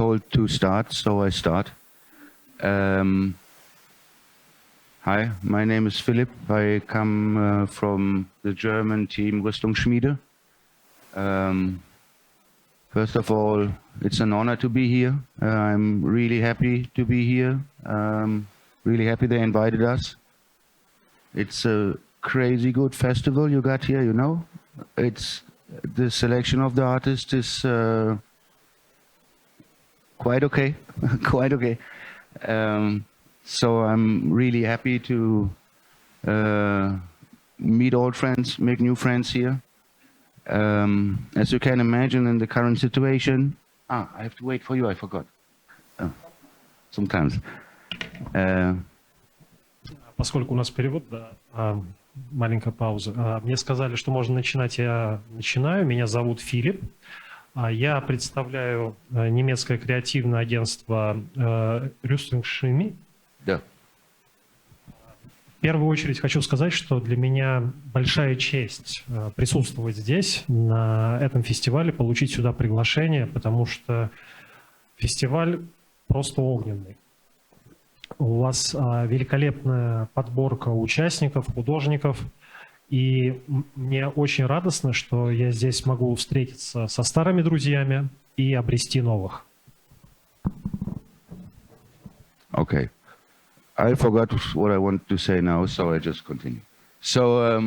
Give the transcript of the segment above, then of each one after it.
told to start, so I start. Hi, my name is Filip. I come from the German team Rüstungsschmiede. First of all, it's an honor to be here. I'm really happy to be here. Really happy they invited us. It's a crazy good festival you got here, you know. It's the selection of the artists is quite okay, quite okay. So I'm really happy to meet old friends, make new friends here. As you can imagine, in the current situation, I have to wait for you. I forgot. Sometimes. Поскольку у нас перевод, да, маленькая пауза. Мне сказали, что можно начинать, я начинаю. Меня зовут Филипп. Я представляю немецкое креативное агентство Rüstungsschmiede. Да. В первую очередь хочу сказать, что для меня большая честь присутствовать здесь, на этом фестивале, получить сюда приглашение, потому что фестиваль просто огненный. У вас великолепная подборка участников, художников, и мне очень радостно, что я здесь могу встретиться со старыми друзьями и обрести новых. Okay. I forgot what I wanted to say now, so I just continue. So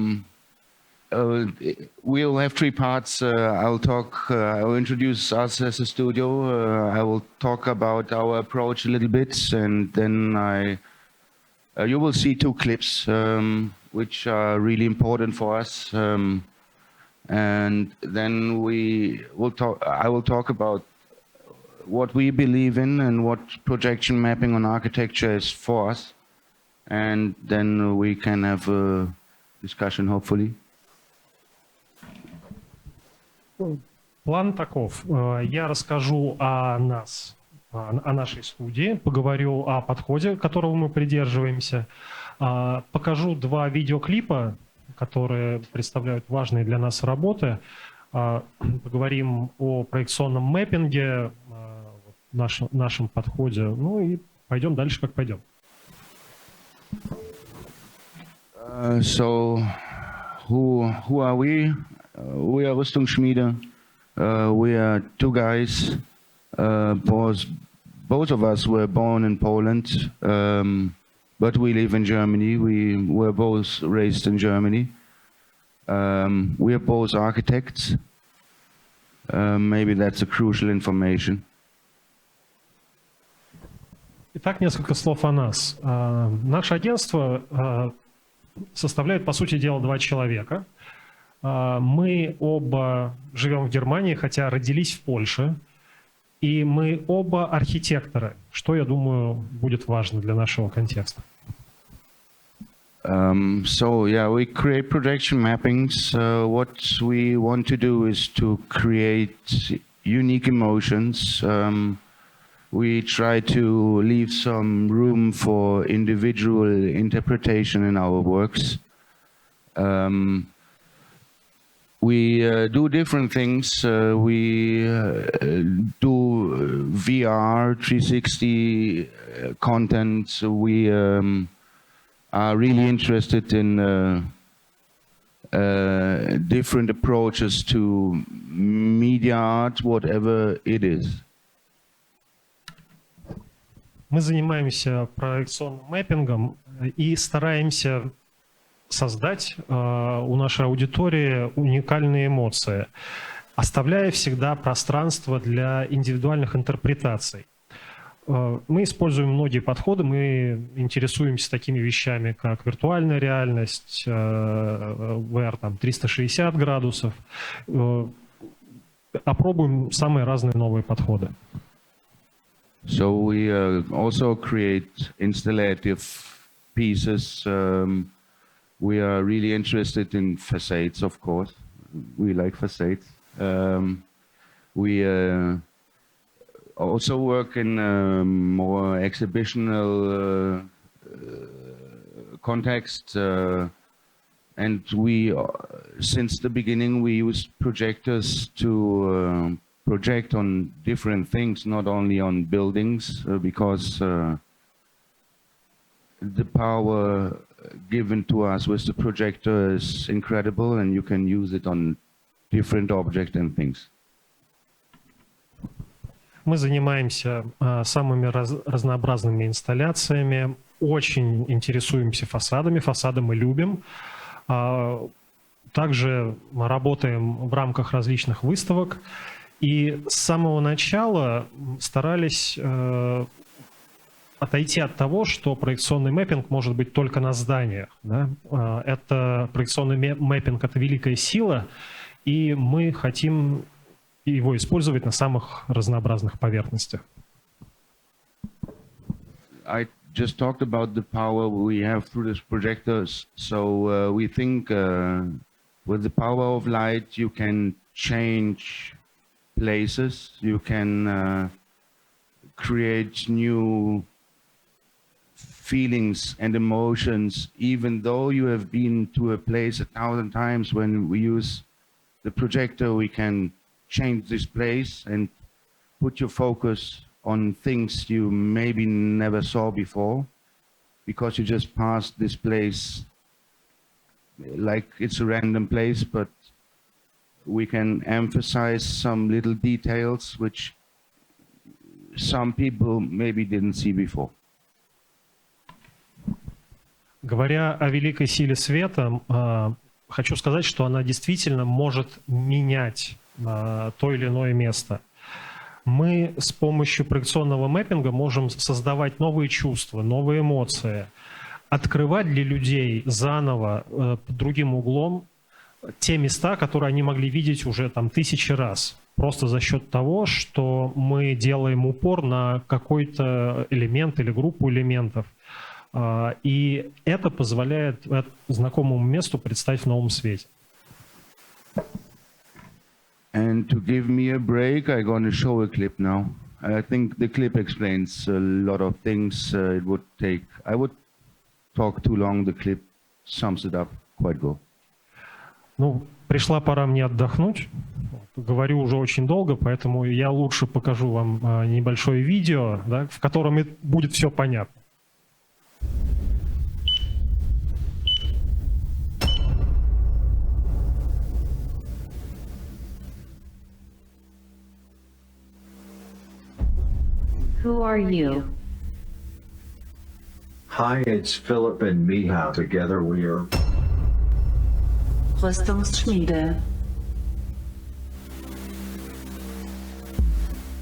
we'll have three parts. I'll introduce us as a studio. I will talk about our approach a little bit, and then you will see two clips which are really important for us. And then I will talk about what we believe in and what projection mapping on architecture is for us. And then we can have a discussion, hopefully. План таков. Я расскажу о нас, о нашей студии, поговорю о подходе, которого мы придерживаемся, покажу два видеоклипа, которые представляют важные для нас работы, поговорим о проекционном мэппинге, нашем подходе, ну и пойдем дальше, как пойдем. So, who are we? We are Rüstungsschmiede. We are two guys. Both of us were born in Poland, but we live in Germany. We were both raised in Germany. We are both architects. Maybe that's a crucial information. Итак, несколько слов о нас. Наше агентство составляет, по сути дела, два человека. Мы оба живем в Германии, хотя родились в Польше. И мы оба архитекторы, что, я думаю, будет важно для нашего контекста. So yeah, we create projection mappings. What we want to do is to create unique emotions. We try to leave some room for individual interpretation in our works. We do different things. We do VR 360 content. We are really interested in different approaches to media art, whatever it is. Мы занимаемся проекционным мэппингом и стараемся создать у нашей аудитории уникальные эмоции, оставляя всегда пространство для индивидуальных интерпретаций. Мы используем многие подходы, мы интересуемся такими вещами, как виртуальная реальность, VR там, 360 градусов, опробуем самые разные новые подходы. So we also create installative pieces. We are really interested in facades, of course. We like facades. We also work in more exhibitional context. And we, since the beginning, we use projectors to project on different things, not only on buildings, because the power given to us with the projector is incredible, and you can use it on different objects and things. Мы занимаемся самыми разнообразными инсталляциями, очень интересуемся фасадами, фасады мы любим. Также мы работаем в рамках различных выставок. И с самого начала старались отойти от того, что проекционный мэппинг может быть только на зданиях. Да? Это проекционный мэппинг — это великая сила, и мы хотим его использовать на самых разнообразных поверхностях. I just talked about the power we have through these projectors. So we think with the power of light you can change places, you can create new feelings and emotions, even though you have been to a place 1,000 times. When we use the projector, we can change this place and put your focus on things you maybe never saw before, because you just passed this place like it's a random place, but we can emphasize some little details which some people maybe didn't see before. Говоря о великой силе света, хочу сказать, что она действительно может менять то или иное место. Мы с помощью проекционного мэппинга можем создавать новые чувства, новые эмоции, открывать для людей заново, под другим углом, те места, которые они могли видеть уже там тысячи раз. Просто за счет того, что мы делаем упор на какой-то элемент или группу элементов. И это позволяет знакомому месту предстать в новом свете. And to give me a break, I'm going to show a clip now. I think the clip explains a lot of things. It would take, I would talk too long. The clip sums it up quite well. Ну, пришла пора мне отдохнуть. Говорю уже очень долго, поэтому я лучше покажу вам небольшое видео, да, в котором будет все понятно. Who are you? Hi, it's Philip and Michał. Together we are Schmiede.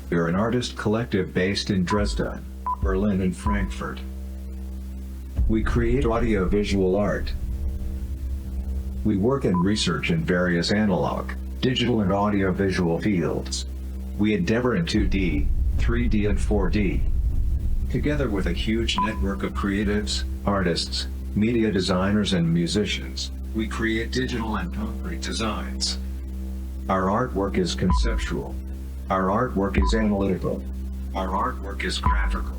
We're an artist collective based in Dresden, Berlin, and Frankfurt. We create audio-visual art. We work and research in various analog, digital, and audio-visual fields. We endeavor in 2D, 3D, and 4D. Together with a huge network of creatives, artists, media designers, and musicians, we create digital and concrete designs. Our artwork is conceptual. Our artwork is analytical. Our artwork is graphical.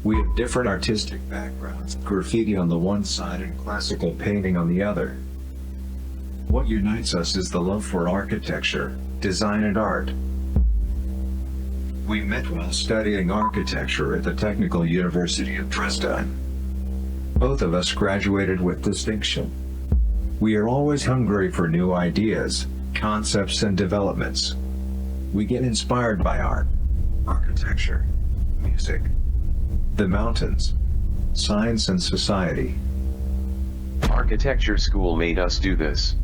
We have different artistic backgrounds, graffiti on the one side and classical painting on the other. What unites us is the love for architecture, design, and art. We met while studying architecture at the Technical University of Dresden. Both of us graduated with distinction. We are always hungry for new ideas, concepts, and developments. We get inspired by art, architecture, music, the mountains, science, and society. Architecture school made us do this.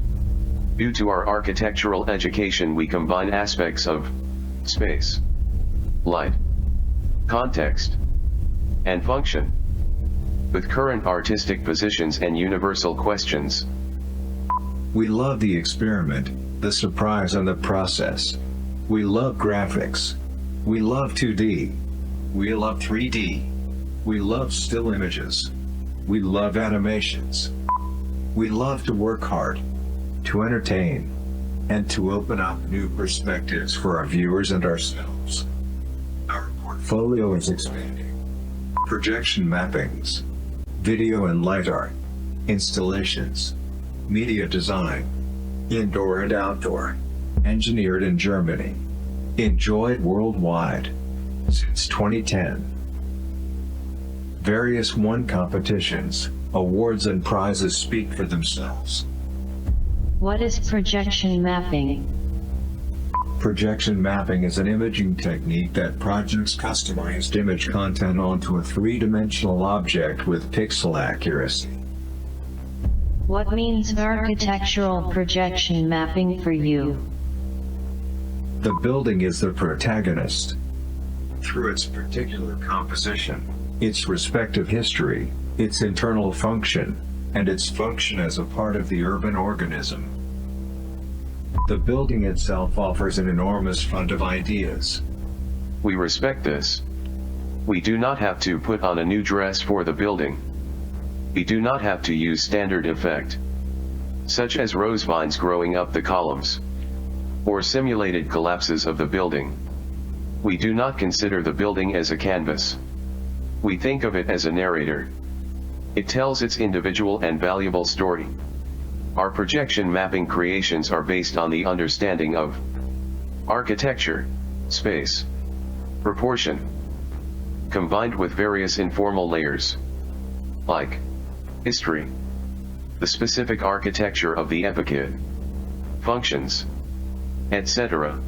Due to our architectural education, we combine aspects of space, light, context, and function with current artistic positions and universal questions. We love the experiment, the surprise, and the process. We love graphics. We love 2D. We love 3D. We love still images. We love animations. We love to work hard, to entertain, and to open up new perspectives for our viewers and ourselves. Our portfolio is expanding. Projection mappings, video and light art, installations, media design, indoor and outdoor, Engineered in Germany. Enjoyed worldwide. Since 2010. Various won competitions, awards and prizes speak for themselves. What is projection mapping? Projection mapping is an imaging technique that projects customized image content onto a three-dimensional object with pixel accuracy. What means architectural projection mapping for you? The building is the protagonist. Through its particular composition, its respective history, its internal function, and its function as a part of the urban organism. The building itself offers an enormous fund of ideas. We respect this. We do not have to put on a new dress for the building. We do not have to use standard effect, such as rose vines growing up the columns, or simulated collapses of the building. We do not consider the building as a canvas. We think of it as a narrator. It tells its individual and valuable story. Our projection mapping creations are based on the understanding of architecture, space, proportion, combined with various informal layers, like history, the specific architecture of the epoch, functions, etc.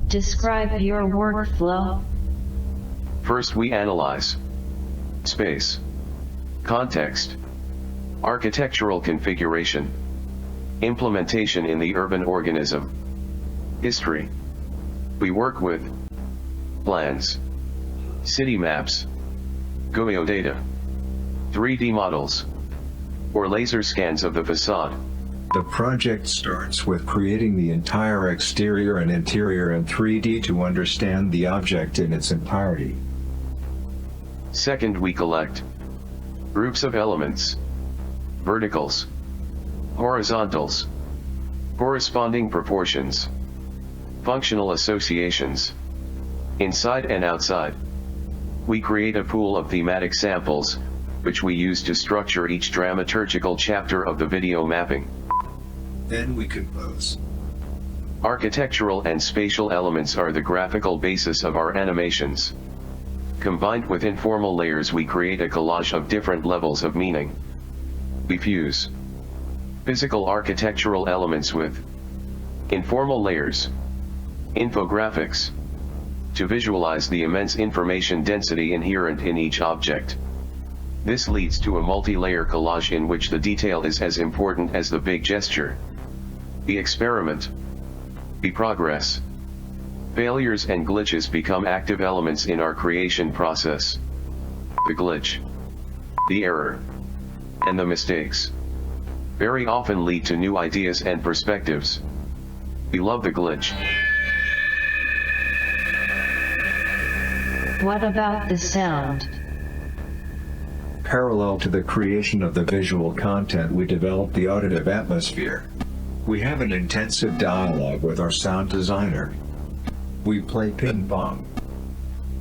Describe your workflow. First we analyze space, context, architectural configuration, implementation in the urban organism, history. We work with plans, city maps, geodata, 3D models, or laser scans of the facade. The project starts with creating the entire exterior and interior in 3D to understand the object in its entirety. Second, we collect groups of elements, verticals, horizontals, corresponding proportions, functional associations, inside and outside. We create a pool of thematic samples, which we use to structure each dramaturgical chapter of the video mapping. Then we compose. Architectural and spatial elements are the graphical basis of our animations. Combined with informal layers, we create a collage of different levels of meaning. We fuse physical architectural elements with informal layers, infographics, to visualize the immense information density inherent in each object. This leads to a multi-layer collage in which the detail is as important as the big gesture. We experiment. We progress. Failures and glitches become active elements in our creation process. The glitch, the error, and the mistakes very often lead to new ideas and perspectives. We love the glitch. What about the sound? Parallel to the creation of the visual content, we develop the auditive atmosphere. We have an intensive dialogue with our sound designer. We play ping pong.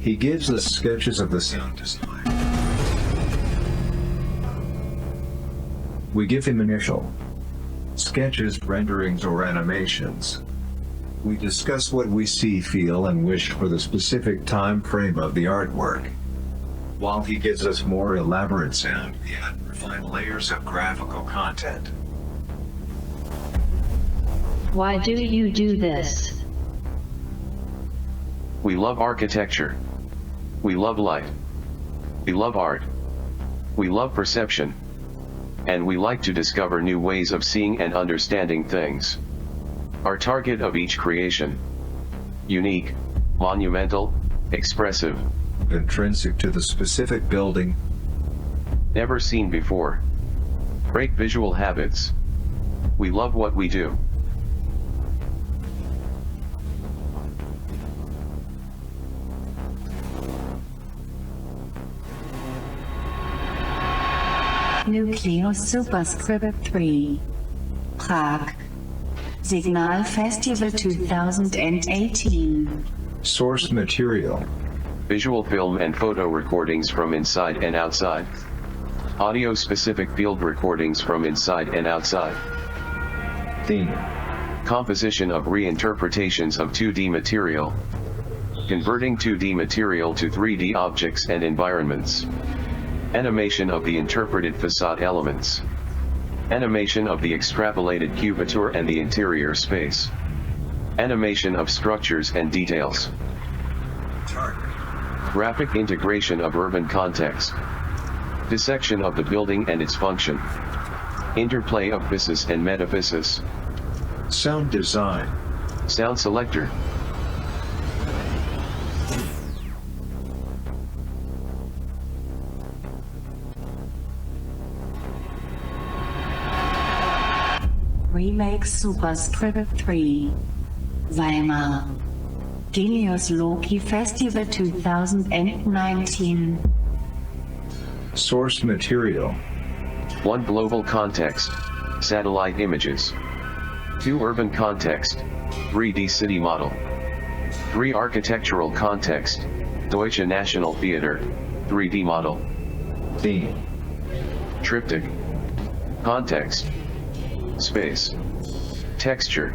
He gives us sketches of the sound design. We give him initial sketches, renderings, or animations. We discuss what we see, feel, and wish for the specific time frame of the artwork. While he gives us more elaborate sound, we add refined layers of graphical content. Why do you do this? We love architecture. We love light. We love art. We love perception. And we like to discover new ways of seeing and understanding things. Our target of each creation: unique, monumental, expressive, Intrinsic to the specific building, never seen before. Break visual habits. We love what we do. Nucleus Superscript 3. Prague. Signal Festival 2018. source material, Visual film and photo recordings from inside and outside. Audio-specific field recordings from inside and outside. theme, composition of reinterpretations of 2D material, converting 2D material to 3D objects and environments, animation of the interpreted facade elements, animation of the extrapolated cubature and the interior space, animation of structures and details, graphic integration of urban context, dissection of the building and its function, interplay of physis and metaphysis, Sound design. sound selector, Remake Superscript 3. Weimar. Genius Loci Festival 2019. Source material. 1 global context, satellite images, 2 urban context, 3D city model, 3 architectural context, Deutsche National Theater, 3D model, Theme. triptych, context, space, texture,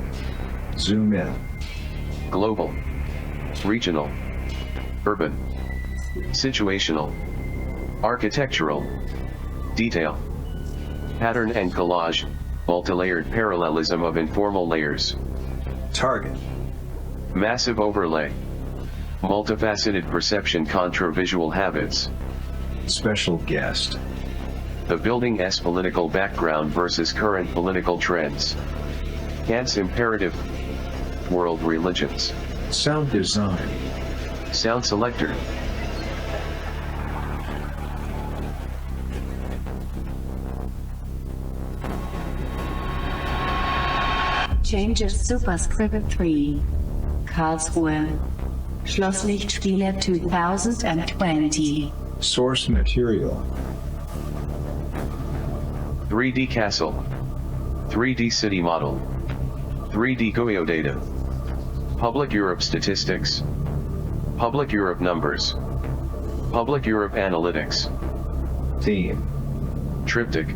Zoom in. global, regional, urban, situational, architectural, detail, pattern and collage, multilayered parallelism of informal layers, Target. massive overlay, multifaceted perception contra visual habits, Special guest. the building's political background versus current political trends, Kant's imperative, world religions, Sound design. sound selector, Changes Superscript 3. Karlsruhe. Schlosslichtspiele 2020. Source material. 3D castle, 3D city model, 3D geodata, Public Europe statistics, Public Europe numbers, Public Europe analytics, Theme. triptych,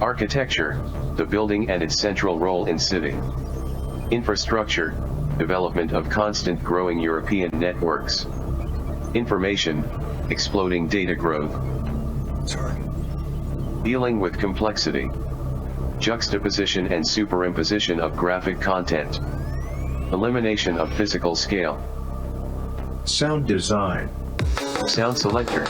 architecture, the building and its central role in city, infrastructure, development of constant growing European networks, information, exploding data growth, Target. dealing with complexity, juxtaposition and superimposition of graphic content, elimination of physical scale, Sound design. sound selector,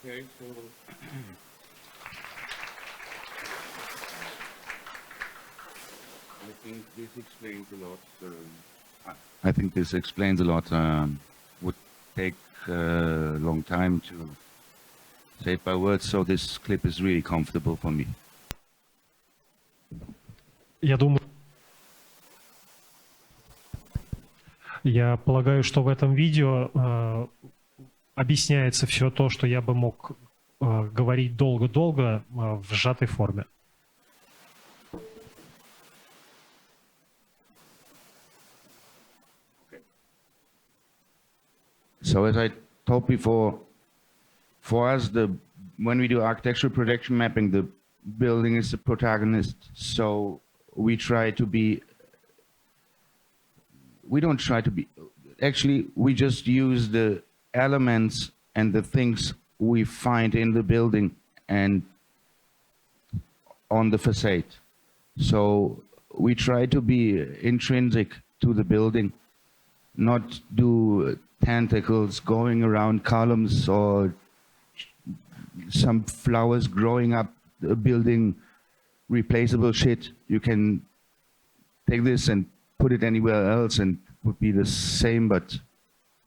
Okay, so I think this explains a lot. I think this explains a lot. Would take a long time to say it by words, so this clip is really comfortable for me. Я полагаю, что в этом видео объясняется все то, что я бы мог говорить долго-долго в сжатой форме. So as I told before, for us, when we do architectural projection mapping, the building is the protagonist. So we try to be. We don't try to be. Actually, we just use the elements and the things we find in the building and on the facade. So we try to be intrinsic to the building, not do tentacles going around columns or some flowers growing up a building, replaceable shit. You can take this and put it anywhere else and would be the same, but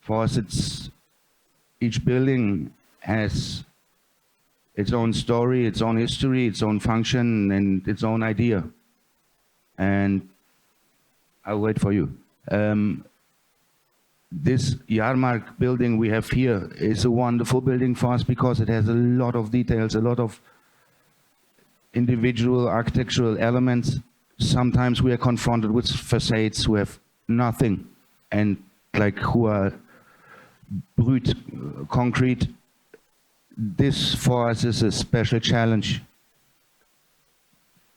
for us, each building has its own story, its own history, its own function, and its own idea. And I'll wait for you. This Jahrmarkt building we have here is a wonderful building for us because it has a lot of details, a lot of individual architectural elements. Sometimes we are confronted with facades who have nothing and like who are brut concrete. This for us is a special challenge.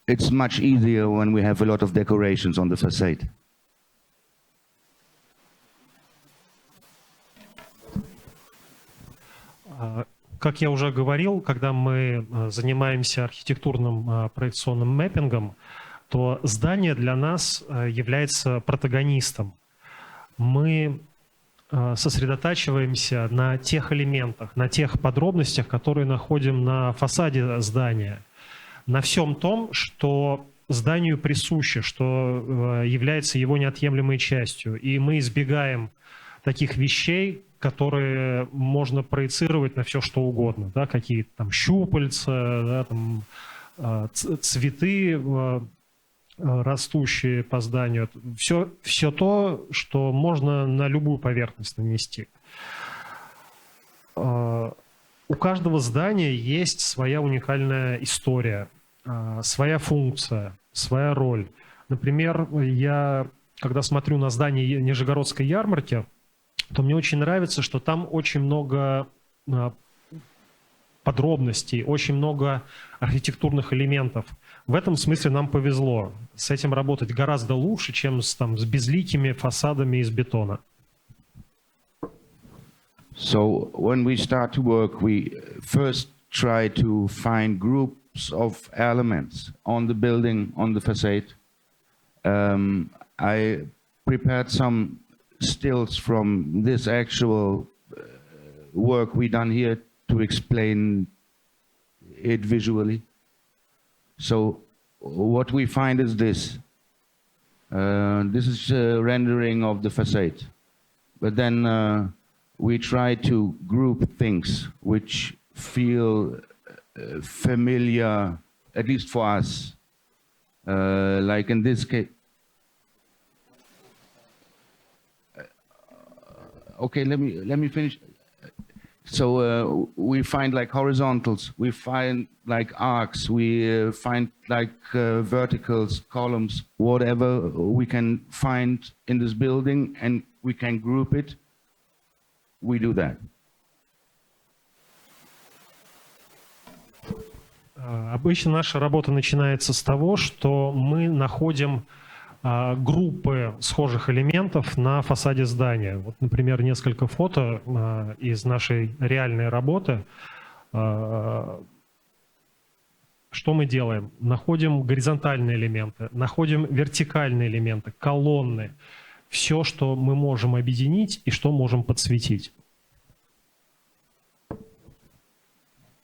It's much easier when we have a lot of decorations on the facade. Как я уже говорил, когда мы занимаемся архитектурным проекционным мэппингом, то здание для нас является протагонистом. Мы сосредотачиваемся на тех элементах, на тех подробностях, которые находим на фасаде здания, на всем том, что зданию присуще, что является его неотъемлемой частью. И мы избегаем таких вещей, которые можно проецировать на все, что угодно. Да, какие-то там щупальца, да, там, цветы, растущие по зданию. Все то, что можно на любую поверхность нанести. У каждого здания есть своя уникальная история, своя функция, своя роль. Например, я, когда смотрю на здание Нижегородской ярмарки, то мне очень нравится, что там очень много подробностей, очень много архитектурных элементов. В этом смысле нам повезло. С этим работать гораздо лучше, чем с безликими фасадами из бетона. So when we start to work, we first try to find groups of elements on the building, on the facade. I prepared some stills from this actual work we done here to explain it visually. So what we find is this. This is a rendering of the facade. But then we try to group things which feel familiar, at least for us. Like in this case. Okay, let me finish. So we find like horizontals, we find like arcs, we find like verticals, columns, whatever we can find in this building, and we can group it. We do that. Обычно наша работа начинается с того, что мы находим группы схожих элементов на фасаде здания. Вот, например, несколько фото из нашей реальной работы. Что мы делаем? Находим горизонтальные элементы, находим вертикальные элементы, колонны. Все, что мы можем объединить и что можем подсветить.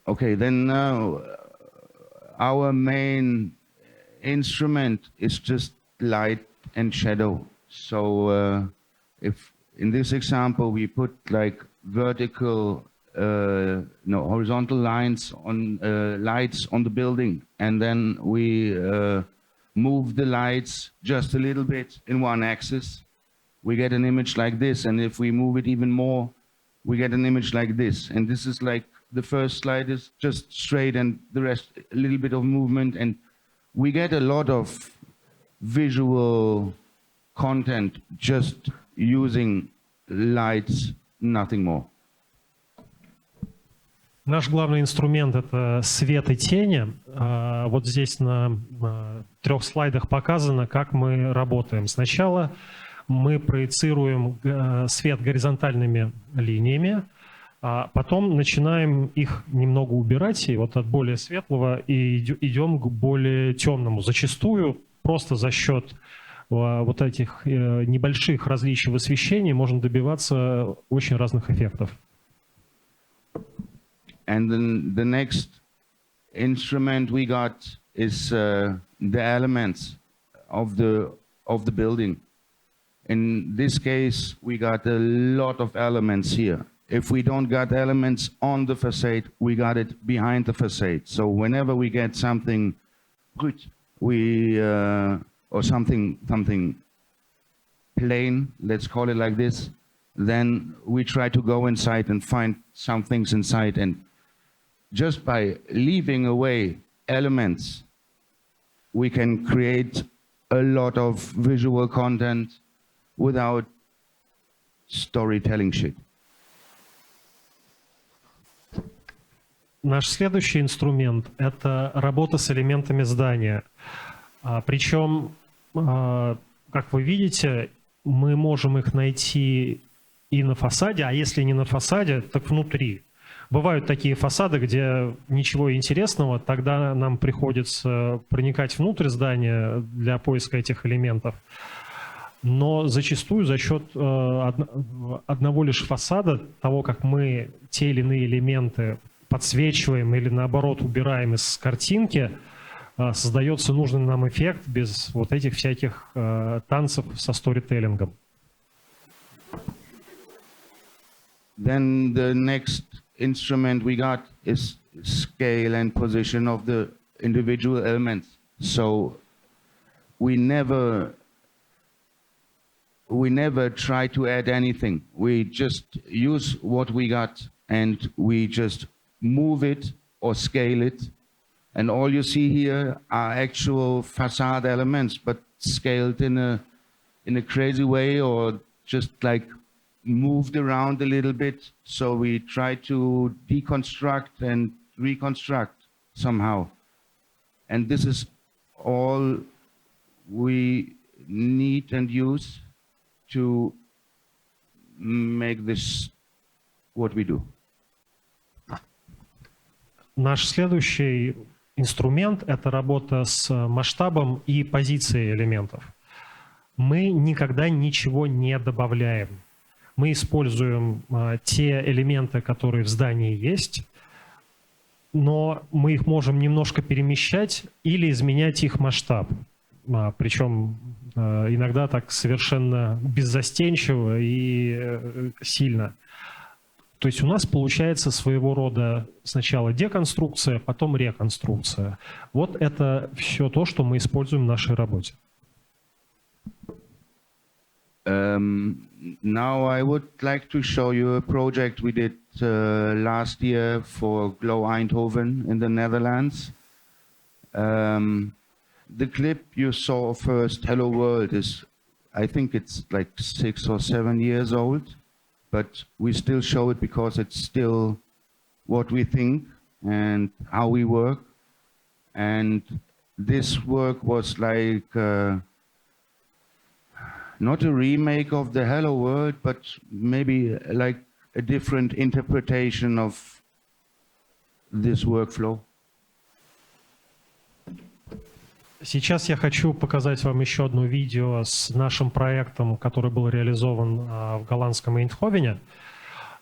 Okay, then our main instrument is just light and shadow. So if in this example we put like vertical, horizontal lines on lights on the building, and then we move the lights just a little bit in one axis, we get an image like this. And if we move it even more, we get an image like this. And this is like the first slide is just straight, and the rest a little bit of movement, and we get a lot of visual content just using lights, nothing more. Наш главный инструмент — это свет и тени. Вот здесь на 3 слайдах показано, как мы работаем. Сначала мы проецируем свет горизонтальными линиями, а потом начинаем их немного убирать, и вот от более светлого и идем к более темному. Зачастую просто за счет вот этих небольших различий в освещении можно добиваться очень разных эффектов. And then the next instrument we got is the elements of the building. In this case, we got a lot of elements here. If we don't got elements on the facade, we got it behind the facade. So whenever we get something good, or something plain, let's call it like this, then we try to go inside and find some things inside. And just by leaving away elements, we can create a lot of visual content without storytelling shit. Наш следующий инструмент – это работа с элементами здания. Причем, как вы видите, мы можем их найти и на фасаде, а если не на фасаде, так внутри. Бывают такие фасады, где ничего интересного, тогда нам приходится проникать внутрь здания для поиска этих элементов. Но зачастую за счет одного лишь фасада, того, как мы те или иные элементы подсвечиваем или наоборот убираем из картинки, создается нужный нам эффект без вот этих всяких танцев со сторителлингом. Then the next instrument we got is scale and position of the individual elements. So we never try to add anything. We just use what we got and we just move it or scale it. And all you see here are actual facade elements, but scaled in a crazy way or just like moved around a little bit. So we try to deconstruct and reconstruct somehow. And this is all we need and use to make this what we do. Наш следующий инструмент – это работа с масштабом и позицией элементов. Мы никогда ничего не добавляем. Мы используем те элементы, которые в здании есть, но мы их можем немножко перемещать или изменять их масштаб. Причем иногда так совершенно беззастенчиво и сильно. То есть у нас получается своего рода сначала деконструкция, потом реконструкция. Вот это все то, что мы используем в нашей работе. Now I would like to show you a project we did last year for Glow Eindhoven in the Netherlands. The clip you saw first, Hello World, is, I think it's like 6 or 7 years old, but we still show it because it's still what we think and how we work. And this work was like not a remake of the Hello World, but maybe like a different interpretation of this workflow. Сейчас я хочу показать вам еще одно видео с нашим проектом, который был реализован в голландском Эйндховене.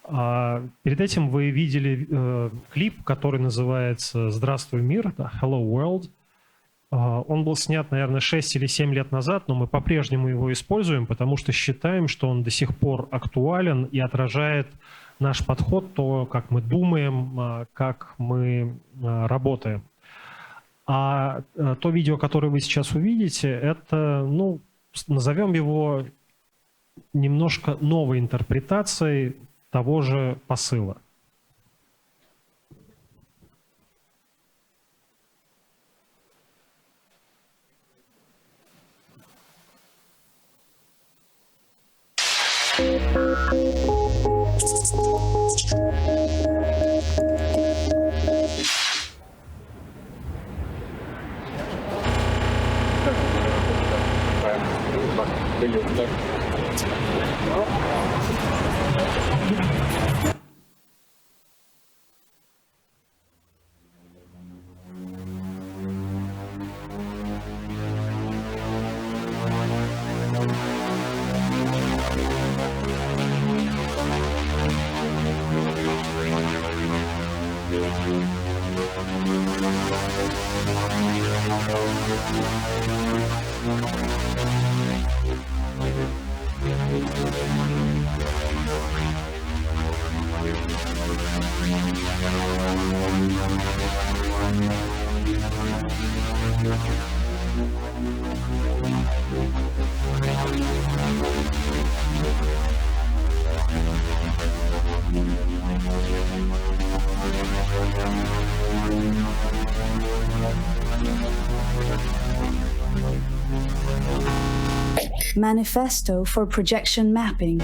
Перед этим вы видели клип, который называется «Здравствуй, мир», Hello World. Он был снят, наверное, 6 или 7 лет назад, но мы по-прежнему его используем, потому что считаем, что он до сих пор актуален и отражает наш подход, то, как мы думаем, как мы работаем. А то видео, которое вы сейчас увидите, это, ну, назовем его немножко новой интерпретацией того же посыла. Manifesto for projection mapping.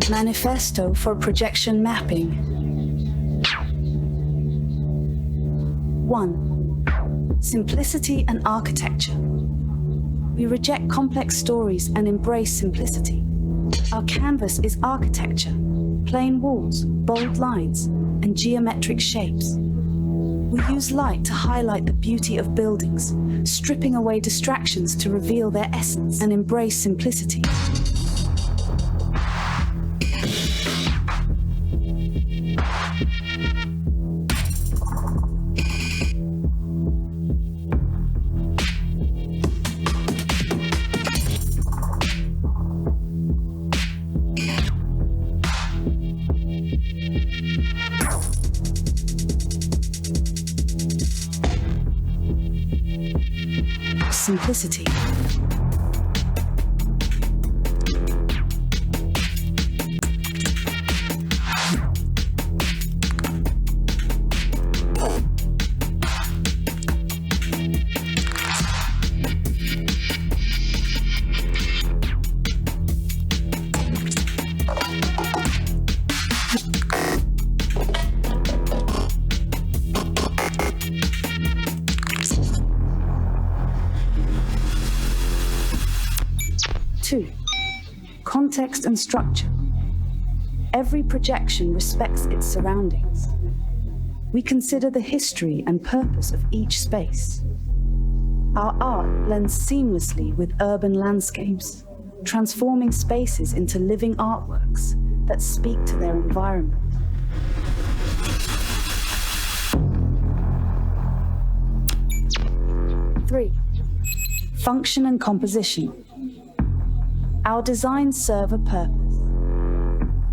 Manifesto for projection mapping. 1. Simplicity and architecture. We reject complex stories and embrace simplicity. Our canvas is architecture, plain walls, bold lines, and geometric shapes. We use light to highlight the beauty of buildings, stripping away distractions to reveal their essence and embrace simplicity. Simplicity. Context and structure. Every projection respects its surroundings. We consider the history and purpose of each space. Our art blends seamlessly with urban landscapes, transforming spaces into living artworks that speak to their environment. Three, function and composition. Our designs serve a purpose.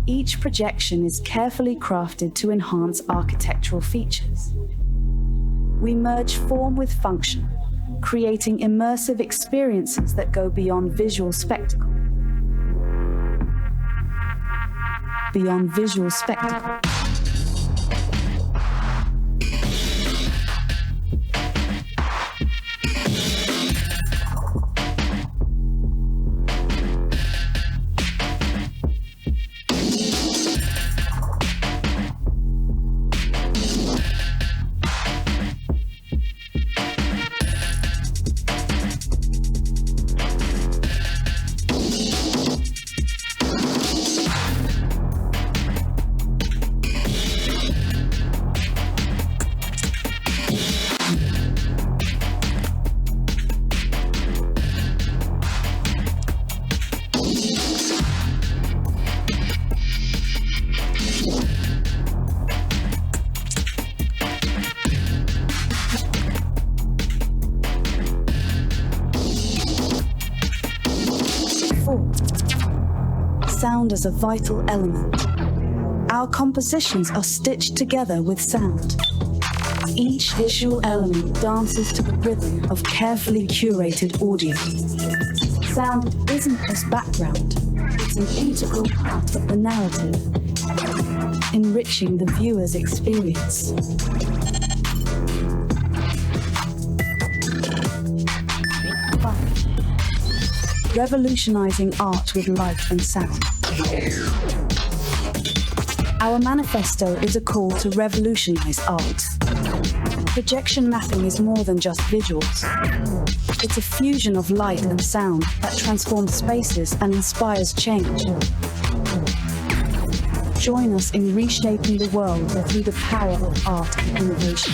Each projection is carefully crafted to enhance architectural features. We merge form with function, creating immersive experiences that go beyond visual spectacle. Beyond visual spectacle. Sound as a vital element. Our compositions are stitched together with sound. Each visual element dances to the rhythm of carefully curated audio. Sound isn't just background, it's an integral part of the narrative, enriching the viewer's experience. Revolutionizing art with light and sound. Our manifesto is a call to revolutionize art. Projection mapping is more than just visuals. It's a fusion of light and sound that transforms spaces and inspires change. Join us in reshaping the world through the power of art and innovation.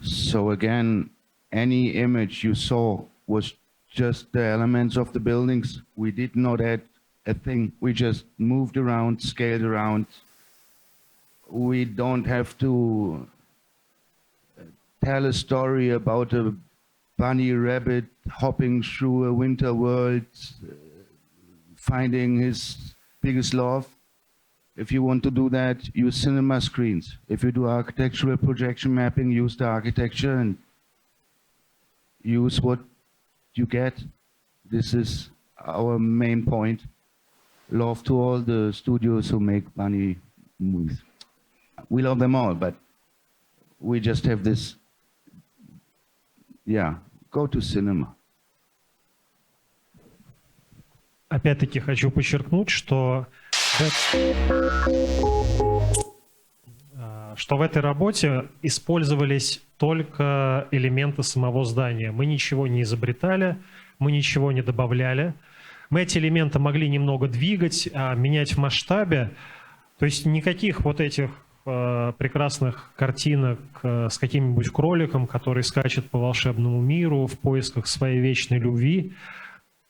So again, any image you saw was just the elements of the buildings. We did not add a thing. We just moved around, scaled around. We don't have to tell a story about a bunny rabbit hopping through a winter world, finding his biggest love. If you want to do that, use cinema screens. If you do architectural projection mapping, use the architecture and use what you get. This is our main point. Love to all the studios who make bunny movies. We love them all, but we just have this, yeah, go to cinema. Опять-таки хочу подчеркнуть, что в этой работе использовались только элементы самого здания. Мы ничего не изобретали, мы ничего не добавляли. Мы эти элементы могли немного двигать, менять в масштабе. То есть никаких вот этих прекрасных картинок с каким-нибудь кроликом, который скачет по волшебному миру в поисках своей вечной любви.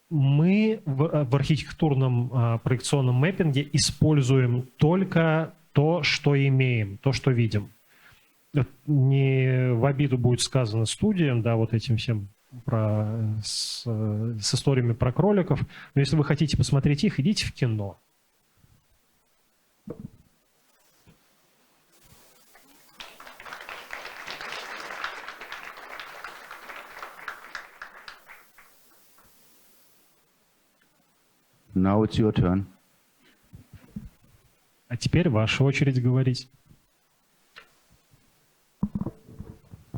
Мы в архитектурном проекционном мэппинге используем только то, что имеем, то, что видим. Не в обиду будет сказано студиям, да, вот этим всем с историями про кроликов. Но если вы хотите посмотреть их, идите в кино. Now it's your turn. А теперь ваша очередь говорить.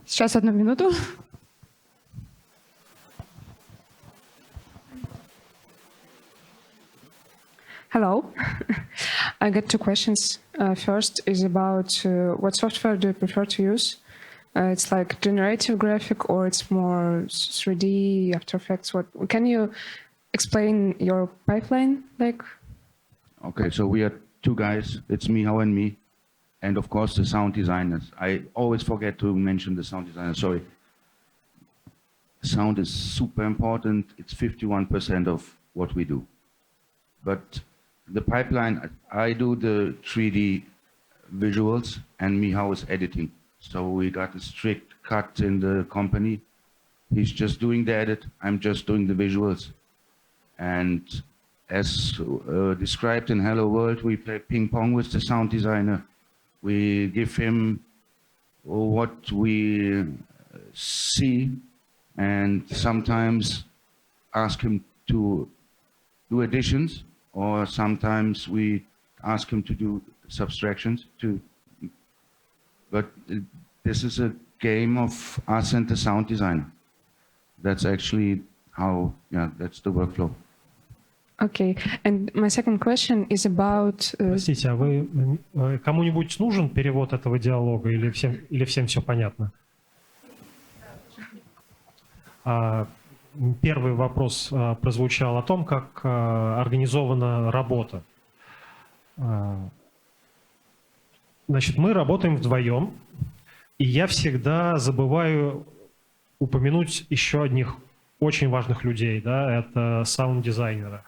Сейчас 1 минуту. Hello. I got 2 questions. First is about what software do you prefer to use? It's like generative graphic or it's more 3D, After Effects? What can you explain your pipeline like? Okay, so we are 2 guys. It's Michał and me. And of course the sound designers. I always forget to mention the sound designers, sorry. Sound is super important. It's 51% of what we do. But the pipeline, I do the 3D visuals and Michał is editing. So we got a strict cut in the company. He's just doing the edit, I'm just doing the visuals. And as described in Hello World, we play ping pong with the sound designer. We give him what we see and sometimes ask him to do additions, or sometimes we ask him to do subtractions too. But this is a game of us and the sound designer. That's actually how, yeah, that's the workflow. Okay, and my second question is about... Простите, а вы кому-нибудь нужен перевод этого диалога или всем все понятно? Первый вопрос прозвучал о том, как организована работа. Значит, мы работаем вдвоем, и я всегда забываю упомянуть еще одних очень важных людей, да, это саунд-дизайнеры.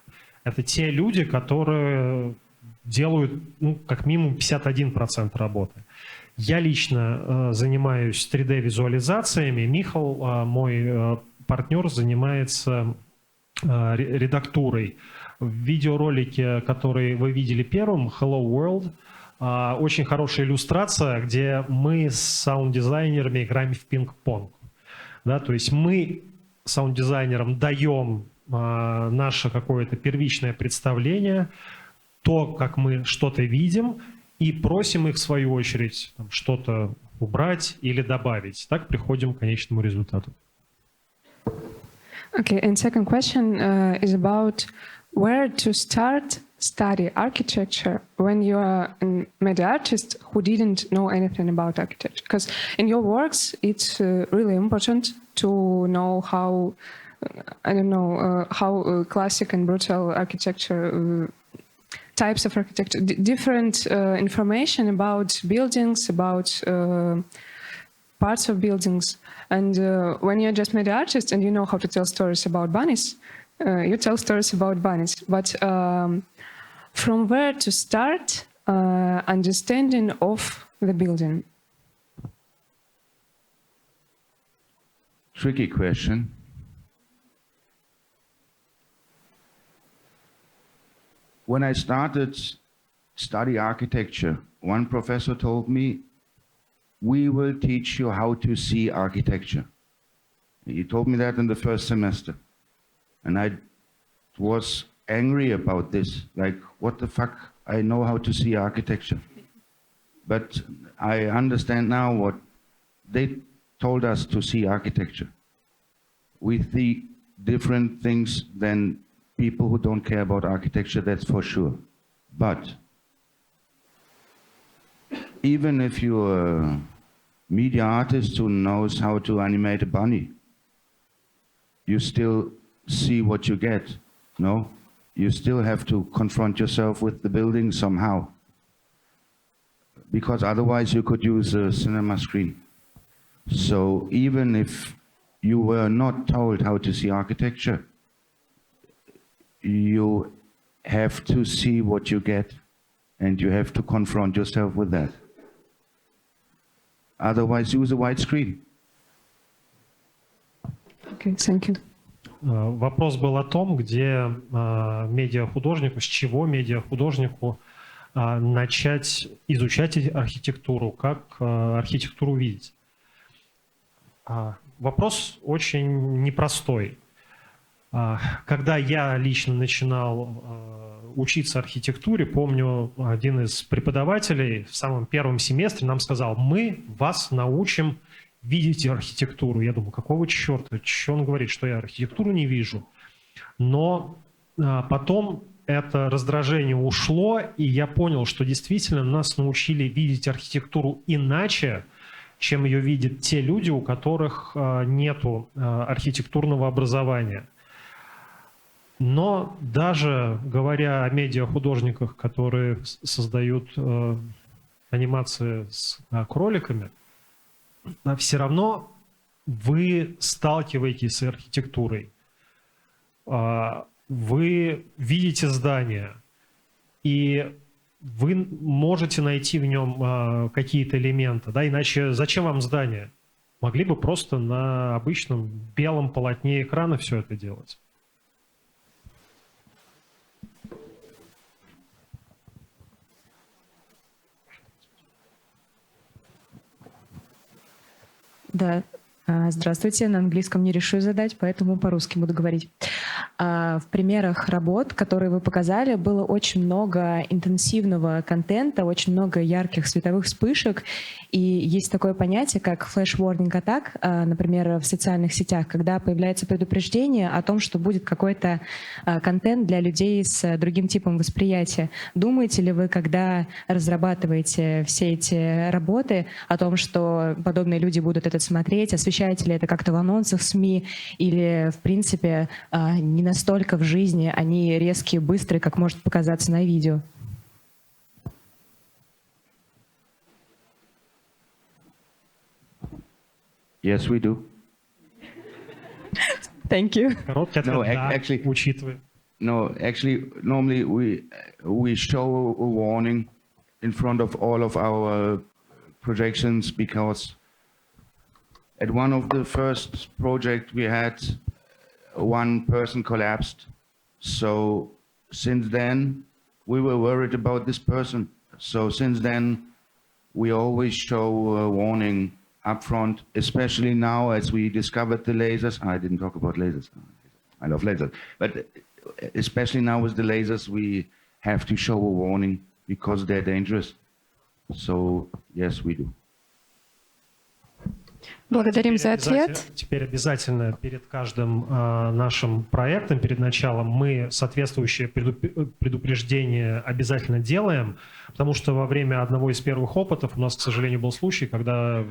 Это те люди, которые делают, ну, как минимум 51% работы. Я лично занимаюсь 3D-визуализациями, Михал, мой партнер, занимается редактурой. В видеоролике, который вы видели первым, Hello World, очень хорошая иллюстрация, где мы с саунд-дизайнерами играем в пинг-понг. Да, то есть мы саунд-дизайнерам даем наше какое-то первичное представление, то, как мы что-то видим, и просим их в свою очередь что-то убрать или добавить. Так приходим к конечному результату. Okay, and second question is about where to start study architecture when you are a media artist who didn't know anything about architecture. Because in your works, it's really important to know how, I don't know, how classic and brutal architecture, types of architecture, different information about buildings, about parts of buildings. And when you're just media artist and you know how to tell stories about bunnies, you tell stories about bunnies. But from where to start understanding of the building? Tricky question. When I started study architecture, one professor told me, we will teach you how to see architecture. He told me that in the first semester. And I was angry about this. Like, what the fuck? I know how to see architecture. But I understand now what they told us to see architecture. We see different things than people who don't care about architecture, that's for sure. But even if you're a media artist who knows how to animate a bunny, you still see what you get, no? You still have to confront yourself with the building somehow. Because otherwise you could use a cinema screen. So even if you were not told how to see architecture, you have to see what you get and you have to confront yourself with that. Otherwise, use a white screen. Okay, thank you. Вопрос был о том, где медиахудожнику, с чего медиахудожнику начать изучать архитектуру, как архитектуру видеть. Вопрос очень непростой. Когда я лично начинал учиться архитектуре, помню, один из преподавателей в самом первом семестре нам сказал: мы вас научим видеть архитектуру. Я думаю, какого черта? Что он говорит, что я архитектуру не вижу? Но потом это раздражение ушло, и я понял, что действительно нас научили видеть архитектуру иначе, чем ее видят те люди, у которых нету архитектурного образования. Но даже говоря о медиахудожниках, которые создают анимации с кроликами, все равно вы сталкиваетесь с архитектурой. Вы видите здание. И вы можете найти в нем какие-то элементы, да, иначе зачем вам здание? Могли бы просто на обычном белом полотне экрана все это делать. Да, здравствуйте, на английском не решу задать, поэтому по-русски буду говорить. В примерах работ, которые вы показали, было очень много интенсивного контента, очень много ярких световых вспышек, и есть такое понятие, как flash-warning attack, например, в социальных сетях, когда появляется предупреждение о том, что будет какой-то контент для людей с другим типом восприятия. Думаете ли вы, когда разрабатываете все эти работы, о том, что подобные люди будут это смотреть, освещаете ли это как-то в анонсах СМИ, или, в принципе, не настолько в жизни они резкие, быстрые, как может показаться на видео? Yes, we do. Thank you. No, actually, normally we show a warning in front of all of our projections, because at one of the first projects we had, one person collapsed. So since then we were worried about this person. So since then we always show a warning up front, especially now as we discovered the lasers. I didn't talk about lasers. I love lasers. But especially now with the lasers, we have to show a warning because they're dangerous. So yes, we do. Благодарим за ответ. Теперь обязательно перед каждым нашим проектом, перед началом, мы соответствующее предупреждение обязательно делаем, потому что во время одного из первых опытов у нас, к сожалению, был случай, когда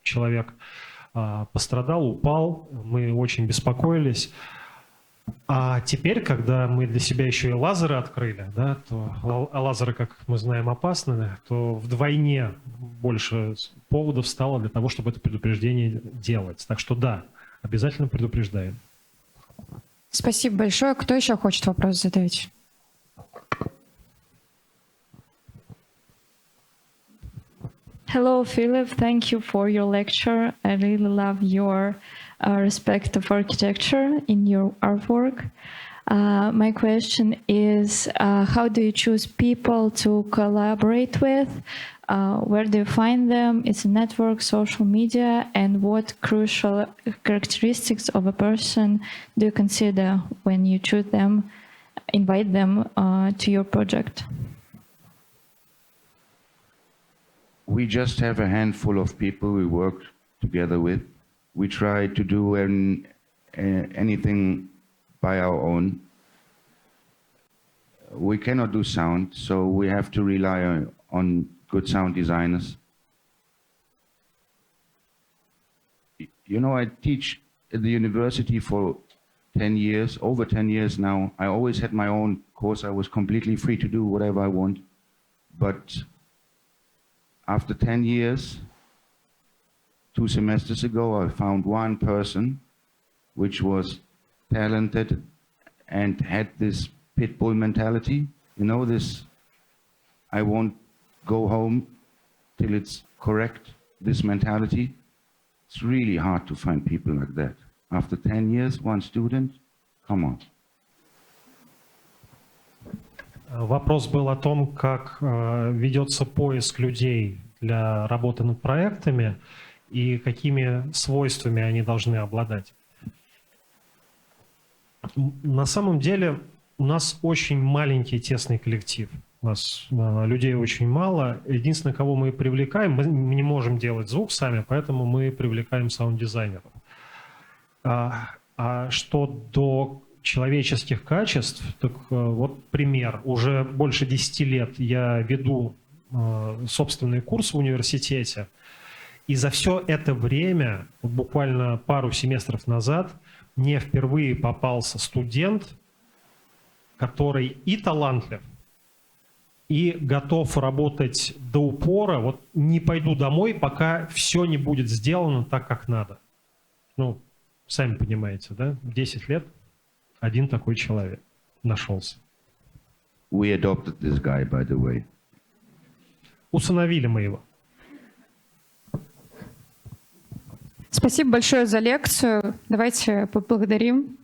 человек пострадал, упал, мы очень беспокоились. А теперь, когда мы для себя еще и лазеры открыли, да, то лазеры, как мы знаем, опасны, то вдвойне больше поводов стало для того, чтобы это предупреждение делать. Так что да, обязательно предупреждаем. Спасибо большое. Кто еще хочет вопрос задать? Hello, Philip. Thank you for your lecture. I really love your respect of architecture in your artwork. My question is, how do you choose people to collaborate with? Where do you find them? It's a network, social media, and what crucial characteristics of a person do you consider when you choose them, invite them to your project? We just have a handful of people we work together with. We try to do anything by our own. We cannot do sound, so we have to rely on good sound designers. You know, I teach at the university for 10 years, over 10 years now. I always had my own course. I was completely free to do whatever I want. But after 10 years, 2 semesters ago, I found one person which was talented and had this pit bull mentality. You know, this, I won't go home till it's correct, this mentality. It's really hard to find people like that. After 10 years, one student, come on. Вопрос был о том, как ведется поиск людей для работы над проектами и какими свойствами они должны обладать. На самом деле у нас очень маленький тесный коллектив. У нас людей очень мало. Единственное, кого мы привлекаем, мы не можем делать звук сами, поэтому мы привлекаем саунд-дизайнеров. А что до человеческих качеств, так вот пример. Уже больше 10 лет я веду собственный курс в университете, и за все это время, буквально пару семестров назад, мне впервые попался студент, который и талантлив, и готов работать до упора. Вот не пойду домой, пока все не будет сделано так, как надо. Ну, сами понимаете, да? 10 лет один такой человек нашелся. We adopted this guy, by the way. Усыновили мы его. Спасибо большое за лекцию. Давайте поблагодарим.